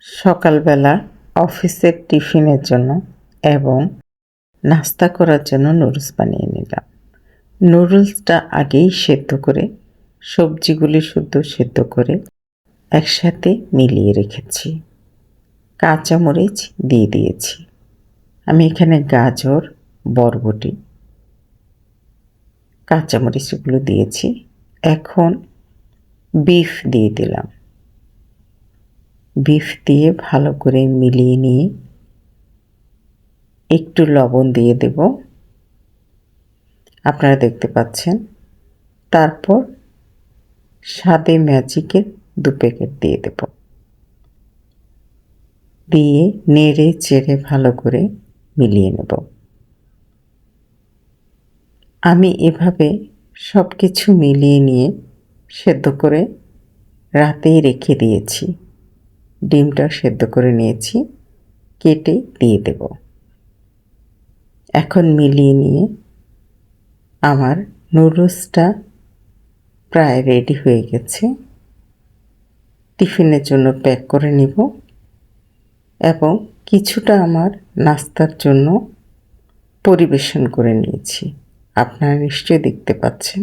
সকালবেলা অফিসের টিফিনের জন্য এবং নাস্তা করার জন্য নুডলস বানিয়ে নিলাম। নুডলসটা আগেই সেদ্ধ করে সবজিগুলি শুদ্ধ সেদ্ধ করে একসাথে মিলিয়ে রেখেছি। কাঁচামরিচ দিয়ে দিয়েছি। আমি এখানে গাজর, বরবটি, কাঁচামরিচগুলো দিয়েছি। এখন বিফ দিয়ে দিলাম। বিফ দিয়ে ভালো করে মিলিয়ে নিয়ে একটু লবণ দিয়ে দেব, আপনারা দেখতে পাচ্ছেন। তারপর স্বাদে ম্যাজিকের 2 প্যাকেট দিয়ে দেব। দিয়ে নেড়ে চেড়ে ভালো করে মিলিয়ে নেব। আমি এভাবে সব কিছু মিলিয়ে নিয়ে সেদ্ধ করে রাতেই রেখে দিয়েছি। ডিমটা সেদ্ধ করে নিয়েছি, কেটে দিয়ে দেব। এখন মিলিয়ে নিয়ে আমার নুডলসটা প্রায় রেডি হয়ে গেছে। টিফিনের জন্য প্যাক করে নিব এবং কিছুটা আমার নাস্তার জন্য পরিবেশন করে নিয়েছি। আপনারা নিশ্চয়ই দেখতে পাচ্ছেন।